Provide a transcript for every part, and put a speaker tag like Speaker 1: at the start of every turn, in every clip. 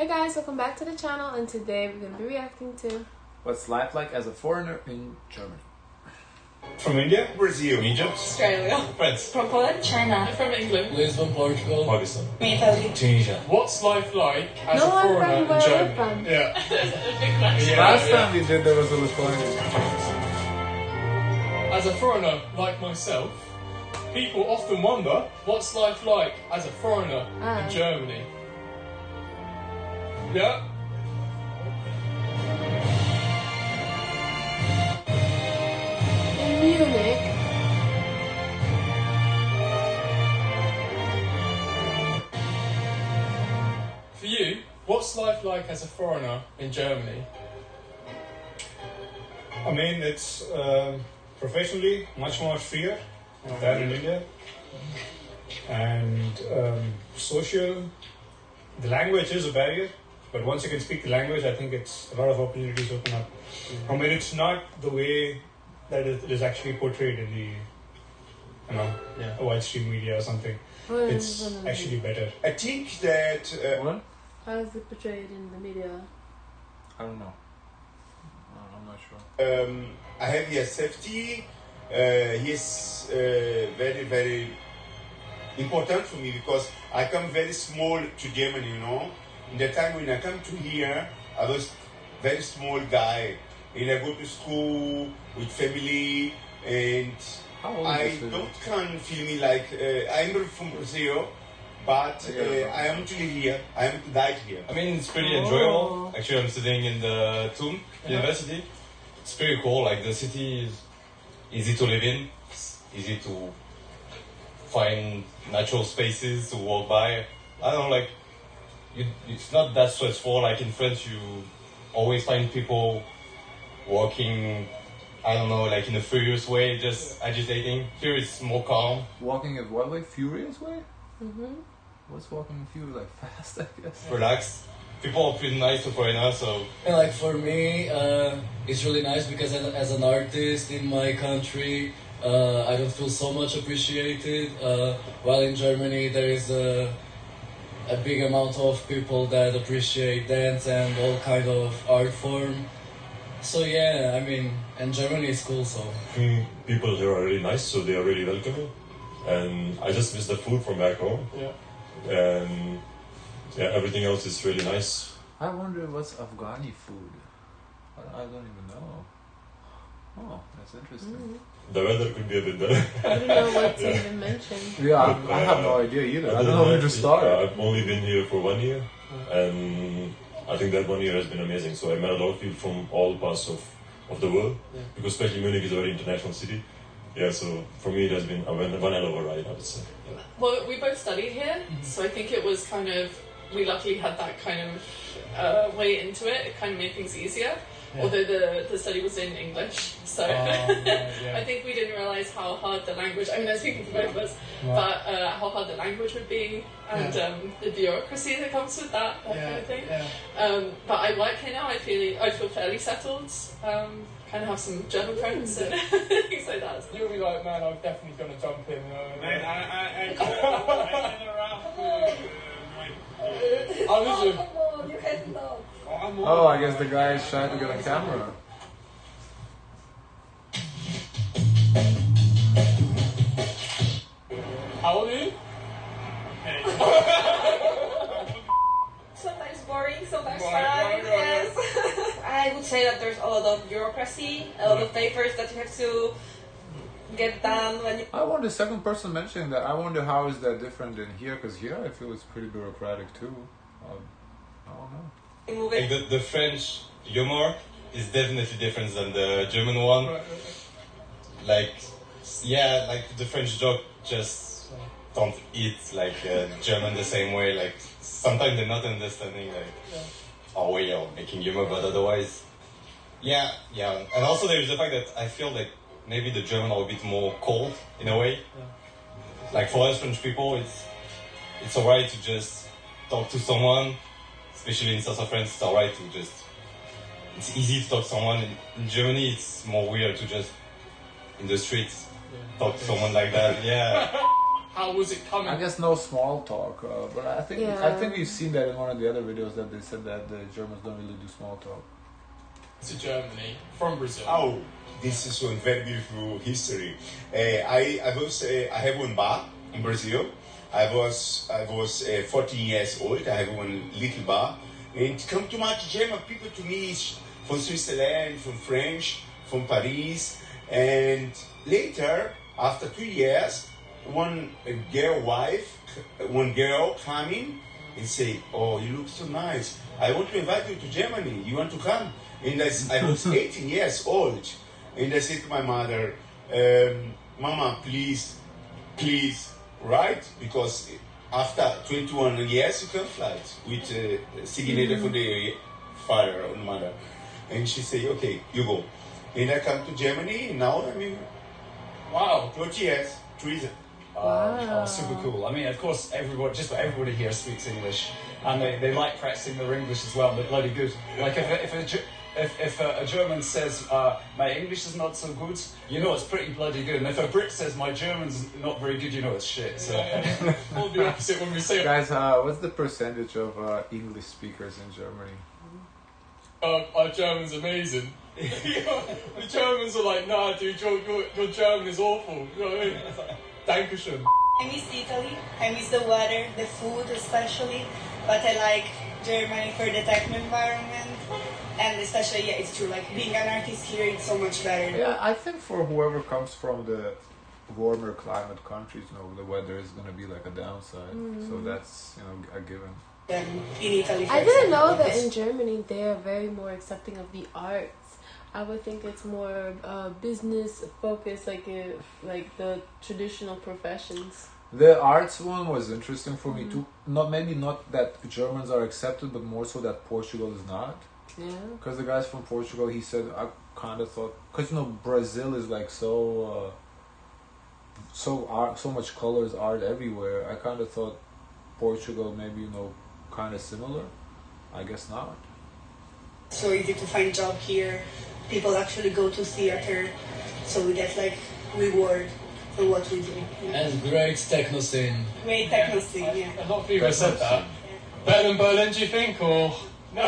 Speaker 1: Hey guys, welcome back to the channel, and today we're going to be reacting to
Speaker 2: What's life like as a foreigner in Germany?
Speaker 3: From India, Brazil,
Speaker 4: Egypt,
Speaker 5: Australia,
Speaker 4: France,
Speaker 5: from Poland, China,
Speaker 6: From England,
Speaker 4: Lisbon, Portugal,
Speaker 3: Pakistan,
Speaker 5: Italy,
Speaker 4: Tunisia.
Speaker 6: what's life like as
Speaker 1: no
Speaker 6: a
Speaker 1: one
Speaker 6: foreigner
Speaker 1: from
Speaker 6: in
Speaker 1: where we're
Speaker 6: Germany?
Speaker 1: from.
Speaker 3: Yeah.
Speaker 6: A big question.
Speaker 2: Last time we did, there was a Lithuanian.
Speaker 6: As a foreigner like myself, people often wonder what's life like as a foreigner in Germany. Yeah.
Speaker 1: In Munich,
Speaker 6: For you, what's life like as a foreigner in Germany?
Speaker 3: I mean, it's professionally much more freer than in India. And social, the language is a barrier, but once you can speak the language, I think it's a lot of opportunities open up. I mean, it's not the way that it is actually portrayed in the, widestream media or something. It's actually better.
Speaker 7: I think that
Speaker 2: What?
Speaker 1: how is it portrayed in the media?
Speaker 2: I don't know. I'm not sure.
Speaker 7: I have here safety. He's very, very important for me because I come very small to Germany, In the time when I come to here, I was very small guy. And I go to school with family, and
Speaker 2: How old
Speaker 7: I
Speaker 2: is this?
Speaker 7: don't can feel me like I'm from Brazil, but I am actually here. I am died here.
Speaker 4: I mean, it's pretty enjoyable. Actually, I'm studying in the TUM University. It's pretty cool. Like, the city is easy to live in. It's easy to find natural spaces to walk by. I don't know, like, it's not that stressful. Like in France, you always find people walking, I don't know, like in a furious way, just agitating. Here it's more calm.
Speaker 2: Walking in what way? Furious way? What's walking in furious? Like fast, I guess.
Speaker 4: Relaxed. People are pretty nice to foreigners, so
Speaker 8: And like for me, it's really nice because as an artist in my country, I don't feel so much appreciated. While in Germany, there is a big amount of people that appreciate dance and all kind of art form. So yeah, I mean, and Germany is cool, so.
Speaker 9: People here are really nice, so they are really welcoming. And I just miss the food from back home.
Speaker 6: Yeah.
Speaker 9: And yeah, everything else is really nice.
Speaker 2: I wonder what's Afghani food. I don't even know. Oh, that's interesting.
Speaker 9: The weather could be a bit better.
Speaker 1: I don't know what to even mention.
Speaker 2: Yeah, I have no idea either. I don't know where to start.
Speaker 9: I've only been here for 1 year, and I think that 1 year has been amazing. So I met a lot of people from all parts of the world, because especially Munich is a very international city. Yeah, so for me it has been one hell of a ride, I would say.
Speaker 5: Well, we both studied here, so I think it was kind of, we luckily had that kind of way into it. It kind of made things easier. Yeah. Although the study was in English, so I think we didn't realise how hard the language, I mean I'm speaking for both of us, but how hard the language would be, and the bureaucracy that comes with that kind of thing. But I work here now, I feel fairly settled, kind of have some German friends and things like that.
Speaker 6: You'll be like, man, I'm definitely going to jump in.
Speaker 3: Man, I
Speaker 5: You can't know.
Speaker 2: Oh, I guess the guy is trying to get a camera.
Speaker 6: How old are you?
Speaker 5: Sometimes boring, sometimes fun, yes. I would say that there's a lot of bureaucracy, a lot of papers that you have to get done when you...
Speaker 2: I wonder, second person mentioning that, I wonder how is that different in here, because here I feel it's pretty bureaucratic too. I don't know.
Speaker 5: move it.
Speaker 4: like the French humor is definitely different than the German one. Like, yeah, like the French joke just don't eat like German the same way. Like sometimes they're not understanding like our way of making humor, but otherwise, yeah. And also there is the fact that I feel like maybe the German are a bit more cold in a way. Like for us French people, it's alright to just talk to someone, especially in south of France. It's alright to just. It's easy to talk to someone. In Germany, it's more weird to just in the streets talk to someone like that. Yeah.
Speaker 6: how was it coming?
Speaker 2: I guess no small talk, but I think we've seen that in one of the other videos that they said that the Germans don't really do small talk.
Speaker 6: To Germany from Brazil.
Speaker 7: Oh, this is one very beautiful history. I have one bar in Brazil. I was 14 years old. I have one little bar, and come too much German people to me from Switzerland, from French, from Paris, and later after 2 years, one girl coming and say, "Oh, you look so nice. I want to invite you to Germany. You want to come?" And I was 18 years old, and I said to my mother, "Mama, please, write, because after 21 years you can fly with signature for the father or mother." And she said, "Okay, you go." And I come to Germany, and now I'm in.
Speaker 6: Wow.
Speaker 7: 30 years, tourism.
Speaker 10: Oh, super cool. I mean, of course, everybody here speaks English, and they like practicing their English as well. They're bloody good. Like if a German says my English is not so good, you know it's pretty bloody good. And if a Brit says my German's not very good, you know it's shit. So
Speaker 6: all the opposite when we say.
Speaker 2: Guys, what's the percentage of English speakers in Germany?
Speaker 6: Our German's amazing. The Germans are like, "Nah, dude, your German is awful." You know what I mean? Dankeschön.
Speaker 11: I miss Italy. I miss the weather, the food especially. But I like Germany for the techno environment. And especially, yeah, it's true, like being an artist here, it's so much better.
Speaker 2: Yeah, I think for whoever comes from the warmer climate countries, the weather is going to be like a downside. So that's, a given.
Speaker 11: In Italy,
Speaker 1: I didn't know that in Germany they are very more accepting of the arts. I would think it's more business focused, like the traditional professions.
Speaker 2: The arts one was interesting for me too. Not that Germans are accepted, but more so that Portugal is not.
Speaker 1: Yeah.
Speaker 2: Because the guys from Portugal, he said, I kind of thought, because Brazil is like so much colors, art everywhere. I kind of thought Portugal maybe kind of similar. I guess not.
Speaker 11: So easy to find job here. People actually go to theater, so we get like reward for what we do. Yeah.
Speaker 8: And great techno scene.
Speaker 11: Great techno scene, yeah.
Speaker 6: A lot of people have said that. Better than Berlin, do you think, or no?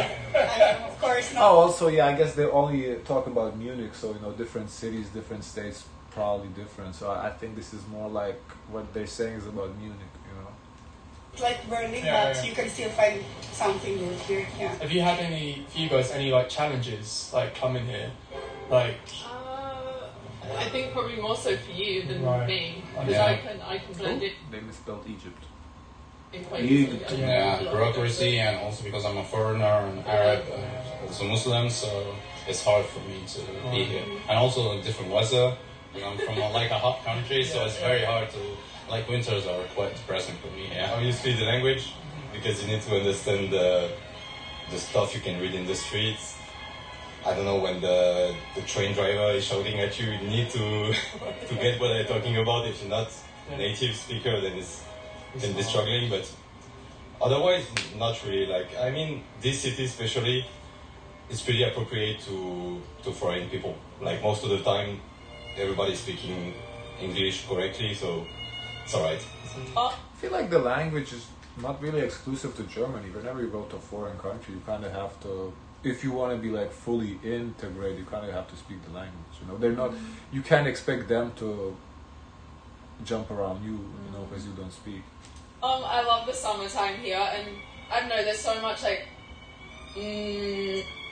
Speaker 11: Of course not.
Speaker 2: Oh, also, yeah, I guess they only talk about Munich, so different cities, different states, probably different. So I think this is more like what they're saying is about Munich.
Speaker 11: It's like Berlin, but you can still find something good here. Yeah.
Speaker 6: Have you had for you guys, any like challenges like coming here, like?
Speaker 5: I think probably more so for you than me, because I can blend it.
Speaker 2: They misspelled Egypt.
Speaker 5: In quite easily.
Speaker 4: Yeah, bureaucracy, and also because I'm a foreigner and Arab and also Muslim, so it's hard for me to be here. And also different weather. I'm from like a hot country, so it's very hard to. Like winters are quite depressing for me. Yeah, obviously the language, because you need to understand the stuff you can read in the streets. I don't know, when the train driver is shouting at you, you need to get what they're talking about. If you're not a native speaker, then it can be struggling. But otherwise, not really. Like, I mean, this city especially, it's pretty appropriate to foreign people. Like most of the time, everybody's speaking English correctly, so. It's alright.
Speaker 2: I feel like the language is not really exclusive to Germany. Whenever you go to a foreign country, you kind of have to, if you want to be like fully integrated, you kind of have to speak the language. They're not. You can't expect them to jump around you, because you don't speak.
Speaker 5: I love the summertime here, and I don't know. There's so much like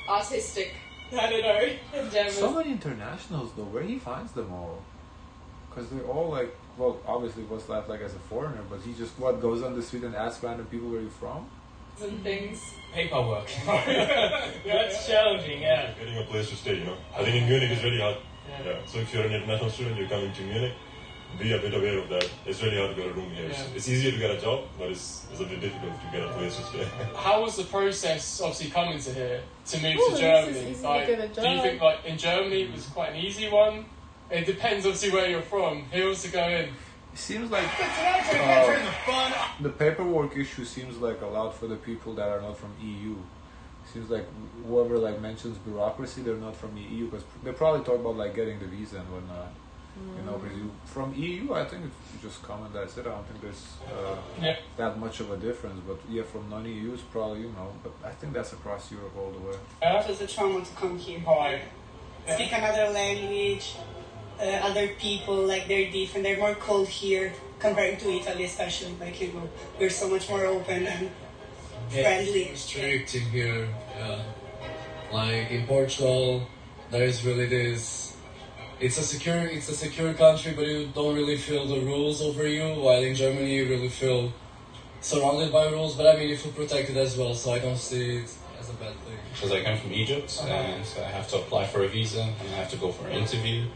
Speaker 5: artistic. I don't know. In German.
Speaker 2: So many internationals though. Where he finds them all? Because they're all like. Well, obviously, what's life like as a foreigner? But he just goes on the street and asks random people where you're from.
Speaker 5: And things.
Speaker 10: Paperwork. That's challenging. Yeah.
Speaker 9: Getting a place to stay. I think in Munich is really hard. Yeah. So if you're an international student, you're coming to Munich. Be a bit aware of that. It's really hard to get a room here. Yeah. It's easier to get a job, but it's a bit difficult to get a place to stay.
Speaker 6: How was the process, obviously coming to here, to move to Germany? Like, do you think like in Germany it was quite an easy one? It depends, obviously, where you're from. Who wants to go in?
Speaker 2: It seems like the paperwork issue seems like allowed for the people that are not from EU. It seems like whoever mentions bureaucracy, they're not from the EU, because they probably talk about getting the visa and whatnot. You know, because from EU, I think it's just come and that's it. I don't think there's that much of a difference. But yeah, from non-EU, it's probably, you know, but I think that's across Europe all the way.
Speaker 11: It's a trauma to come here. Speak another language, other people, like they're different. They're more cold here compared to Italy, especially. Like, you know, we're so much more open and friendly.
Speaker 8: Strict in here. Like in Portugal, there is really this. It's a secure country, but you don't really feel the rules over you. While in Germany, you really feel surrounded by rules. But I mean, you feel protected as well, so I don't see it as a bad thing.
Speaker 12: Because I come from Egypt, and so I have to apply for a visa, and I have to go for an interview.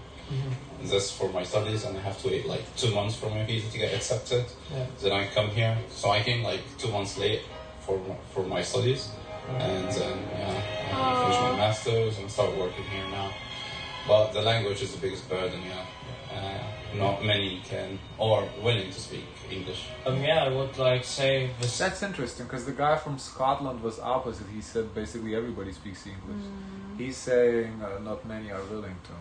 Speaker 12: And that's for my studies, and I have to wait like 2 months for my visa to get accepted. Then I come here, so I came like 2 months late for my studies, and then I finish my masters and start working here now. But the language is the biggest burden, not many can or willing to speak English.
Speaker 13: I would like say this.
Speaker 2: That's interesting because the guy from Scotland was opposite. He said basically everybody speaks English. He's saying not many are willing to.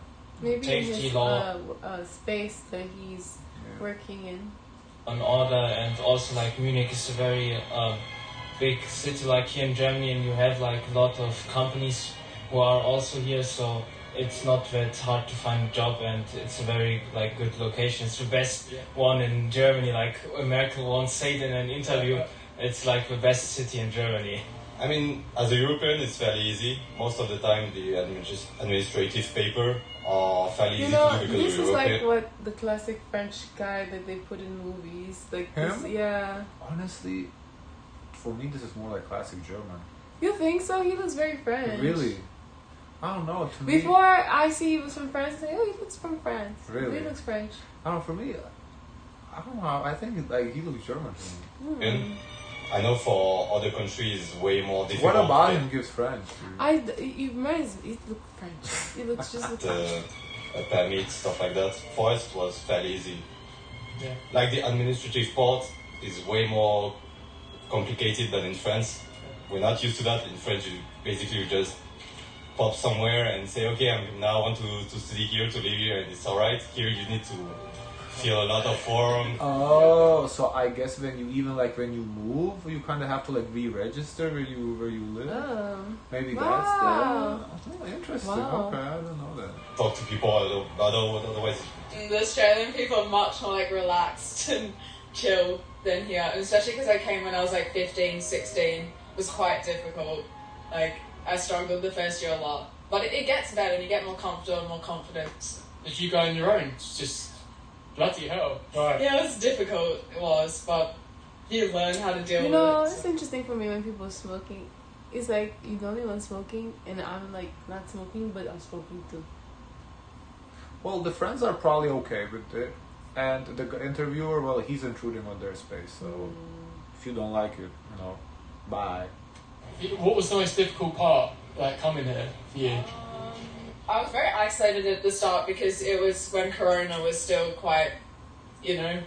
Speaker 1: Maybe in his space that he's working in.
Speaker 13: An order, and also like Munich is a very big city like here in Germany, and you have like a lot of companies who are also here, so it's not that hard to find a job, and it's a very like good location. It's the best one in Germany. Like Merkel once said in an interview, it's like the best city in Germany.
Speaker 12: I mean, as a European, it's fairly easy. Most of the time, the administrative paper are fairly easy to do because
Speaker 1: this
Speaker 12: you're
Speaker 1: is
Speaker 12: European.
Speaker 1: like what the classic French guy that they put in movies. Like this,
Speaker 2: Honestly, for me, this is more like classic German.
Speaker 1: You think so? He looks very French.
Speaker 2: Really? I don't know.
Speaker 1: Before I see he was from France, I say, oh, he looks from France.
Speaker 2: Really?
Speaker 1: He looks French.
Speaker 2: I don't know. For me, I don't know. I think like he looks German to me.
Speaker 12: And I know for other countries, way more difficult.
Speaker 2: What about him gives French?
Speaker 1: He looks French. He looks just like
Speaker 12: the permit, stuff like that. For us, it was fairly easy.
Speaker 13: Yeah.
Speaker 12: Like the administrative part is way more complicated than in France. We're not used to that. In French, you just pop somewhere and say, okay, I want to study here, to live here, and it's alright. Here you need to fill a lot of forms.
Speaker 2: Oh, so I guess when you move, you kind of have to like re-register where you live.
Speaker 1: Oh.
Speaker 2: Maybe
Speaker 1: Wow.
Speaker 2: that's interesting.
Speaker 1: Wow.
Speaker 2: Okay, I don't know that.
Speaker 12: Talk to people, otherwise.
Speaker 5: The Australian people are much more like relaxed and chill than here, and especially because I came when I was like 15, 16. It was quite difficult. Like, I struggled the first year a lot. But it gets better, and you get more comfortable and more confident.
Speaker 6: If you go on your own, it's just bloody hell. Right.
Speaker 5: Yeah, it was difficult, it was, but you learn how to deal with it.
Speaker 1: You know, it's interesting for me when people are smoking. It's like, you're the only one smoking, and I'm like not smoking, but I'm smoking too.
Speaker 2: Well, the friends are probably okay with it. And the interviewer, well, he's intruding on their space. So if you don't like it, bye.
Speaker 6: What was the most difficult part, like, coming here for you?
Speaker 5: I was very isolated at the start because it was when Corona was still quite,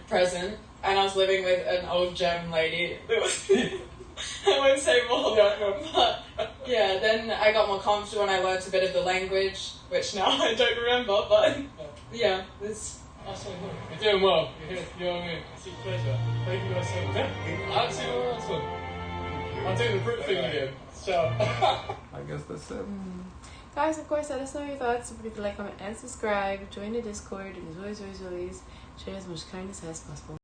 Speaker 5: present. And I was living with an old German lady. I won't say more. But yeah, then I got more comfortable when I learnt a bit of the language, which now I don't remember. But yeah, it's...
Speaker 6: You're doing well. You're on me. It's a pleasure. Thank you guys so much. Absolutely awesome. I'm doing the brute thing again. So
Speaker 2: I guess that's it.
Speaker 1: Guys, of course, let us know your thoughts. Don't forget to like, comment, and subscribe. Join the Discord. It is always share as much kindness as possible.